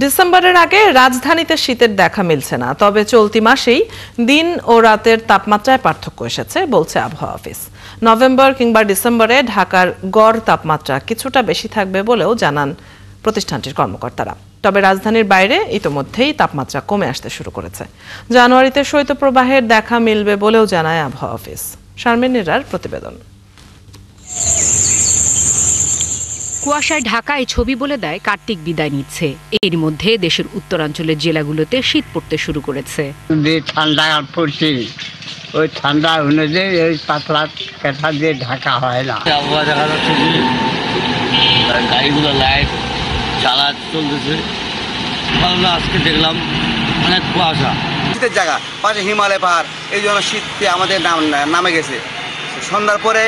ডিসেম্বরের আগে রাজধানীতে শীতের দেখা মিলছে না, তবে চলতি মাসেই দিন ও রাতের তাপমাত্রায় পার্থক্য এসেছে বলছে আবহাওয়া অফিস। নভেম্বর কিংবা ডিসেম্বরে ঢাকার গড় তাপমাত্রা কিছুটা বেশি থাকবে বলেও জানান প্রতিষ্ঠানটির কর্মকর্তারা। তবে রাজধানীর বাইরে ইতোমধ্যেই তাপমাত্রা কমে আসতে শুরু করেছে। জানুয়ারিতে শৈত্যপ্রবাহের দেখা মিলবে বলেও জানায় আবহাওয়া অফিস। শারমিন নিরার প্রতিবেদন। কুয়াশায় ঢাকা এই ছবি বলে দেয় কার্তিক বিদায় নিচ্ছে। এর মধ্যে দেশের উত্তরাঞ্চলের জেলাগুলোতে শীত পড়তে শুরু করেছে। ঠান্ডা পড়ছে, ওই ঠান্ডা অনুযায়ী ওই পাতলা কাঁথা দিয়ে ঢাকা হয় না। আবহাওয়া দেখা যাচ্ছে কি গাড়িগুলো লাইট চালা চলতেছে। আজকে দেখলাম অনেক কুয়াশা, শীতের জায়গা পাশে হিমালয় পাহাড়, এই জন্য শীতকে আমাদের নামে গেছে। সন্ধ্যার পরে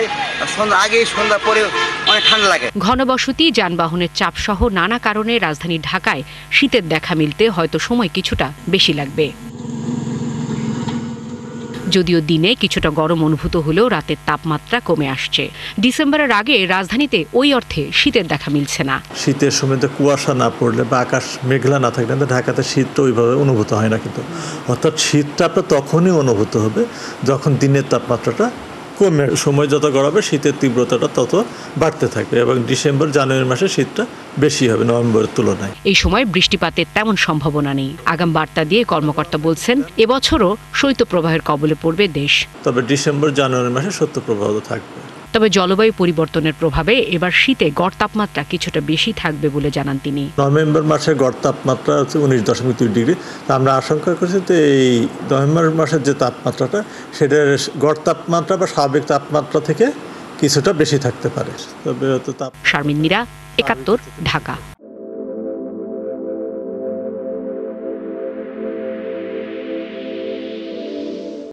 সন্ধ্যার পরে অনেক ঠান্ডা লাগে। ঘনবসতি, যানবাহনের চাপ সহ নানা কারণে রাজধানী ঢাকায় শীতের দেখা মিলতে হয়তো সময় কিছুটা বেশি লাগবে। যদিও দিনে কিছুটা গরম অনুভূত হলেও রাতের তাপমাত্রা কমে আসছে। ডিসেম্বরের আগে রাজধানীতে ওই অর্থে শীতের দেখা মিলছে না। শীতের সময় কুয়াশা না পড়লে বা আকাশ মেঘলা না থাকলে ঢাকাতে শীতটা ওইভাবে অনুভূত হয় না। কিন্তু অর্থাৎ শীতটা আপনার তখনই অনুভূত হবে যখন দিনের তাপমাত্রাটা কমে, সময় যত গড়াবে শীতের তীব্রতাটা তত বাড়তে থাকবে এবং ডিসেম্বর জানুয়ারি মাসে শীতটা বেশি হবে নভেম্বরের তুলনায়। এই সময় বৃষ্টিপাতের তেমন সম্ভাবনা নেই। আগাম বার্তা দিয়ে কর্মকর্তা বলছেন এবছরও শৈত্যপ্রবাহের কবলে পড়বে দেশ। তবে ডিসেম্বর জানুয়ারি মাসে শৈত্যপ্রবাহ থাকবে। তবে জলবায়ু পরিবর্তনের প্রভাবে এবার শীতে গড় তাপমাত্রা কিছুটা বেশি থাকবে বলে জানান তিনি। নভেম্বর মাসে গড় তাপমাত্রা হচ্ছে 19.2 ডিগ্রি। আমরা আশঙ্কা করছি যে এই নভেম্বর মাসের যে তাপমাত্রাটা সেটার গড় তাপমাত্রা বা স্বাভাবিক তাপমাত্রা থেকে কিছুটা বেশি থাকতে পারে। তবে শারমিন মীরা, ৭১, ঢাকা।